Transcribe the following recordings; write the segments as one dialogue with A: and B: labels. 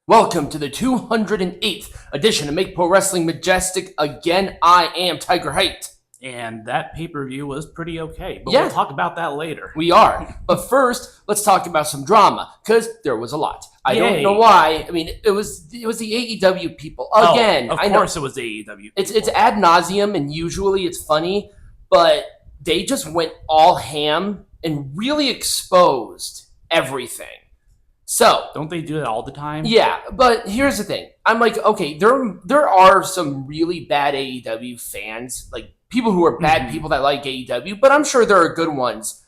A: Welcome to the 208th edition of Make Pro Wrestling Majestic. Again, I am Tiger Height.
B: And that pay-per-view was pretty okay, but
A: Yeah.
B: we'll talk about that later.
A: We are. But first, let's talk about some drama, because there was a lot. I don't
B: Yay.
A: know why. I mean, it was the AEW people. Again,
B: of
A: I know
B: course it was AEW.
A: it's ad nauseum, and usually it's funny, but they just went all ham and really exposed everything. So,
B: Don't they do that all the time?
A: yeah, but here's the thing. I'm like, okay, there are some really bad AEW fans, like people who are bad people that like AEW, but I'm sure there are good ones.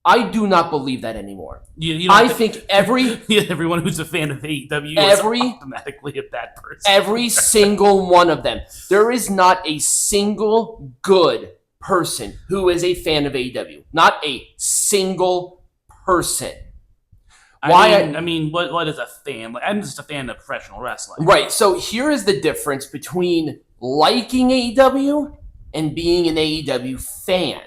A: I do not believe that anymore. I think
B: everyone who's a fan of AEW is automatically a bad person.
A: Every single one of them. There is not a single good person who is a fan of AEW. Not a single person.
B: I mean, what is a fan? Like, I'm just a fan of professional wrestling.
A: Right. So here is the difference between liking AEW and being an AEW fan.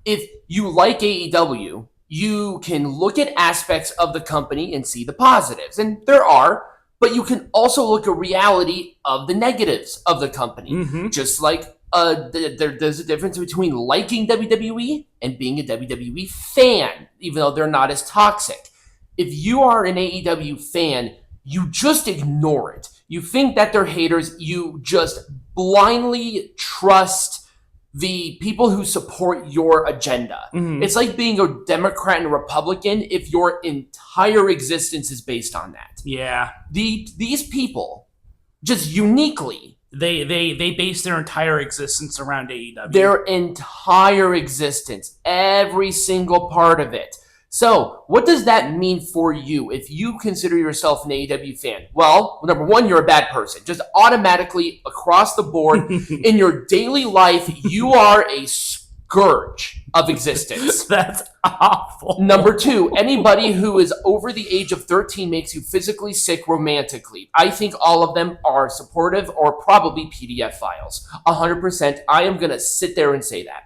A: If you like AEW, you can look at aspects of the company and see the positives, and there are, but you can also look at reality of the negatives of the company.
B: Mm-hmm.
A: Just like there's a difference between liking WWE and being a WWE fan, even though they're not as toxic. If you are an AEW fan, you just ignore it. You think that they're haters. You just blindly trust the people who support your agenda.
B: Mm-hmm.
A: It's like being a Democrat and a Republican if your entire existence is based on that.
B: Yeah.
A: These people, just uniquely,
B: They base their entire existence around AEW.
A: Their entire existence. Every single part of it. So, what does that mean for you if you consider yourself an AEW fan? Well, number one, you're a bad person. Just automatically, across the board, in your daily life, you are a scourge of existence.
B: That's awful.
A: Number two, anybody who is over the age of 13 makes you physically sick romantically. I think all of them are supportive or probably PDF files. 100%. I am going to sit there and say that.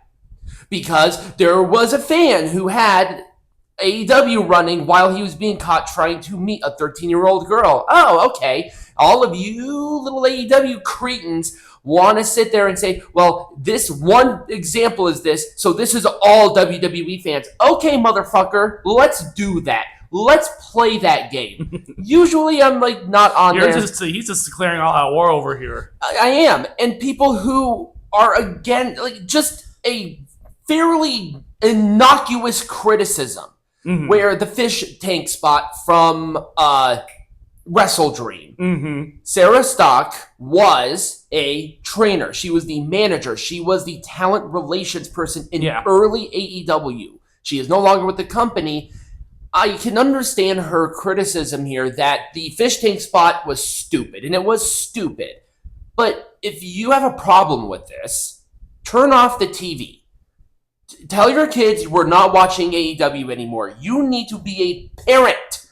A: Because there was a fan who had AEW running while he was being caught trying to meet a 13-year-old girl. Oh, okay. All of you little AEW cretins want to sit there and say, well, this one example is this, so this is all WWE fans. Okay, motherfucker, let's do that. Let's play that game. Usually I'm like not on there.
B: He's just declaring all out war over here.
A: I am. And people who are, again, like just a fairly innocuous criticism. Mm-hmm. Where the fish tank spot from Wrestle Dream.
B: Mm-hmm.
A: Sarah Stock was a trainer. She was the manager. She was the talent relations person in early AEW. She is no longer with the company. I can understand her criticism here that the fish tank spot was stupid, and it was stupid. But if you have a problem with this, turn off the TV. Tell your kids we're not watching AEW anymore. You need to be a parent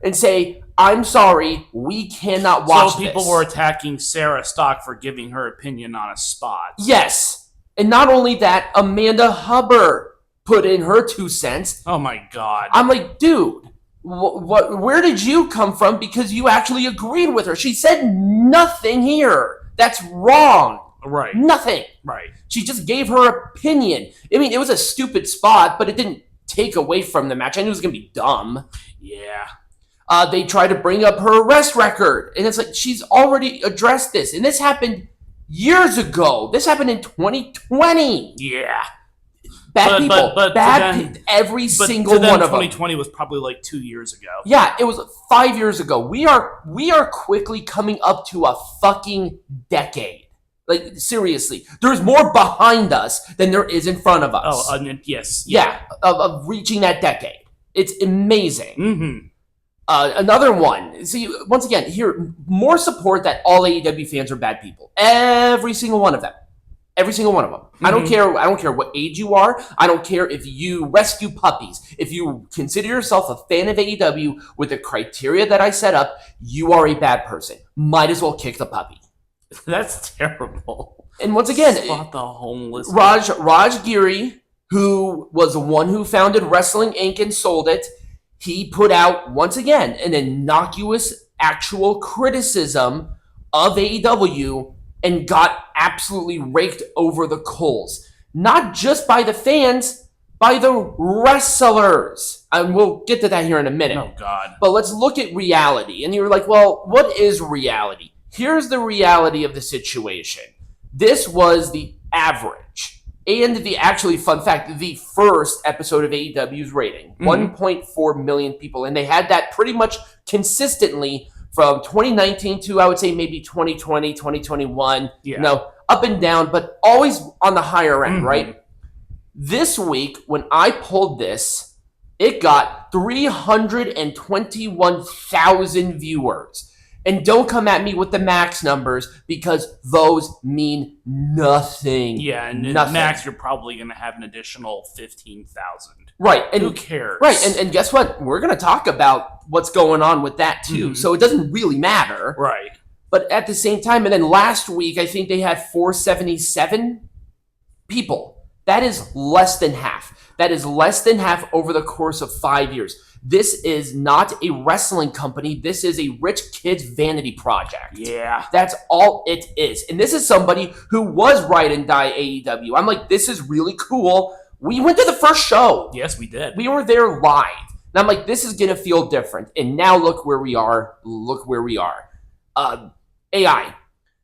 A: and say, I'm sorry, we cannot watch this.
B: So people were attacking Sarah Stock for giving her opinion on a spot.
A: Yes. And not only that, Amanda Hubbard put in her 2 cents.
B: Oh my God.
A: I'm like, dude, where did you come from? Because you actually agreed with her. She said nothing here. That's wrong.
B: Right.
A: Nothing.
B: Right.
A: She just gave her opinion. I mean, it was a stupid spot, but it didn't take away from the match. I knew it was going to be dumb.
B: Yeah.
A: They tried to bring up her arrest record, and it's like, she's already addressed this. And this happened years ago. This happened in 2020.
B: Yeah.
A: Bad people. Every single one of them.
B: 2020 was probably like 2 years ago.
A: Yeah, it was 5 years ago. We are quickly coming up to a fucking decade. Like, seriously, there's more behind us than there is in front of us.
B: Oh, yes.
A: Yeah, of reaching that decade. It's amazing.
B: Mm-hmm.
A: Another one. See, once again, here, more support that all AEW fans are bad people. Every single one of them. Every single one of them. Mm-hmm. I don't care what age you are. I don't care if you rescue puppies. If you consider yourself a fan of AEW with the criteria that I set up, you are a bad person. Might as well kick the puppy.
B: That's terrible.
A: And once again,
B: spot the homeless.
A: Raj Giri, who was the one who founded Wrestling Inc. and sold it, he put out, once again, an innocuous actual criticism of AEW and got absolutely raked over the coals. Not just by the fans, by the wrestlers. And we'll get to that here in a minute.
B: Oh, God.
A: But let's look at reality. And you're like, well, what is reality? Here's the reality of the situation. This was the average. And fun fact, the first episode of AEW's rating, 1.4 million people. And they had that pretty much consistently from 2019 to, I would say, maybe 2020, 2021. Yeah. Up and down, but always on the higher end, right? This week, when I pulled this, it got 321,000 viewers. And don't come at me with the max numbers because those mean nothing.
B: Yeah, and nothing. Max, you're probably going to have an additional 15,000.
A: Right. And
B: who cares?
A: Right. And guess what? We're going to talk about what's going on with that too. So it doesn't really matter.
B: Right.
A: But at the same time, and then last week, I think they had 477 people. That is less than half. That is less than half over the course of 5 years. This is not a wrestling company. This is a rich kid's vanity project.
B: Yeah.
A: That's all it is. And this is somebody who was ride and die AEW. I'm like, this is really cool. We went to the first show.
B: Yes, we did.
A: We were there live. And I'm like, this is going to feel different. And now look where we are. AI.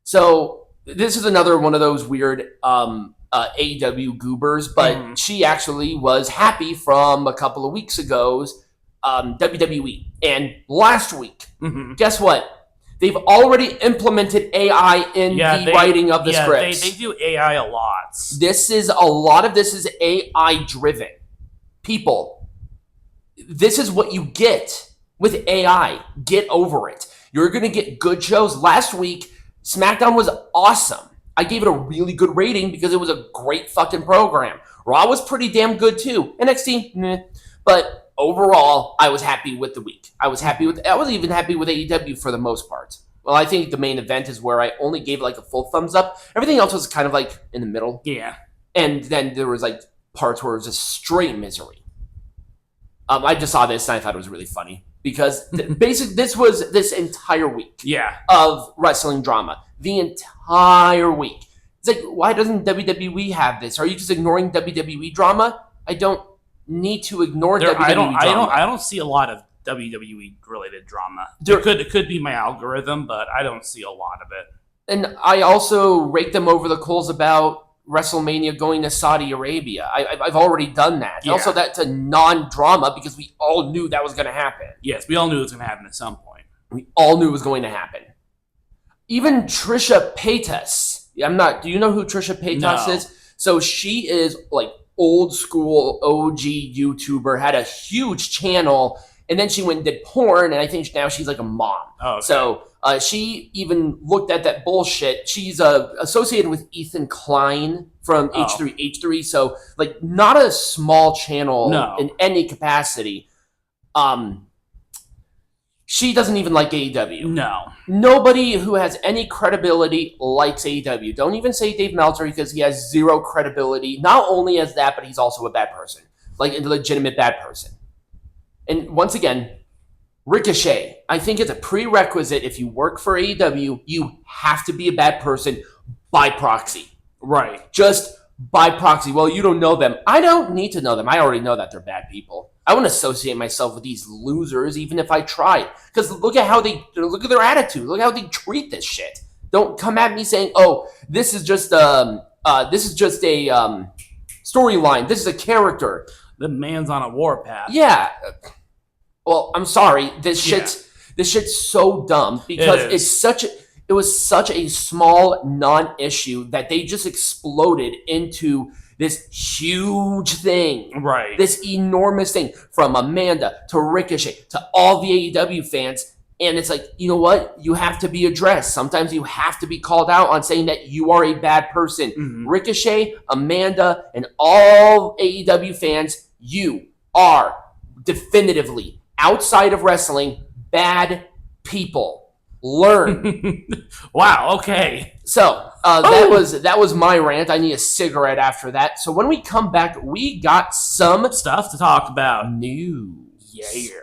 A: So this is another one of those weird AEW goobers, but she actually was happy from a couple of weeks ago's WWE. And last week, guess what? They've already implemented AI in the writing of the scripts.
B: They do AI a lot.
A: A lot of this is AI driven. People, this is what you get with AI. Get over it. You're going to get good shows. Last week, SmackDown was awesome. I gave it a really good rating because it was a great fucking program. Raw was pretty damn good too. NXT, meh. But overall, I was happy with the week. I was even happy with AEW for the most part. Well, I think the main event is where I only gave like a full thumbs up. Everything else was kind of like in the middle.
B: Yeah.
A: And then there was like parts where it was just straight misery. I just saw this and I thought it was really funny because basically this was this entire week of wrestling drama. The entire week. It's like, why doesn't WWE have this? Are you just ignoring WWE drama? I don't need to ignore WWE drama.
B: I don't see a lot of WWE related drama. It could be my algorithm, but I don't see a lot of it.
A: And I also rake them over the coals about WrestleMania going to Saudi Arabia. I've already done that. Yeah. Also, that's a non-drama because we all knew that was going to happen.
B: Yes, we all knew it was going to happen at some point.
A: We all knew it was going to happen. Even Trisha Paytas. Do you know who Trisha Paytas is? So she is like old school OG YouTuber, had a huge channel, and then she went and did porn, and I think now she's like a mom.
B: Oh, okay.
A: So she even looked at that bullshit. She's associated with Ethan Klein from H3H3, so like not a small channel in any capacity. She doesn't even like AEW.
B: No.
A: Nobody who has any credibility likes AEW. Don't even say Dave Meltzer because he has zero credibility. Not only as that, but he's also a bad person. Like a legitimate bad person. And once again, Ricochet. I think it's a prerequisite if you work for AEW, you have to be a bad person by proxy.
B: Right.
A: Just by proxy. Well, you don't know them. I don't need to know them. I already know that they're bad people. I wouldn't associate myself with these losers, even if I tried. Because look at their attitude. Look how they treat this shit. Don't come at me saying, "Oh, this is just a storyline. This is a character."
B: The man's on a warpath.
A: Yeah. Well, I'm sorry. This shit's so dumb because it was such a small non-issue that they just exploded into this huge thing.
B: Right.
A: This enormous thing from Amanda to Ricochet to all the AEW fans. And it's like, you know what? You have to be addressed. Sometimes you have to be called out on saying that you are a bad person. Mm-hmm. Ricochet, Amanda, and all AEW fans, you are definitively, outside of wrestling, bad people. Learn.
B: Wow, okay.
A: So that was my rant. I need a cigarette after that. So when we come back, we got some
B: stuff to talk about.
A: News.
B: Yeah.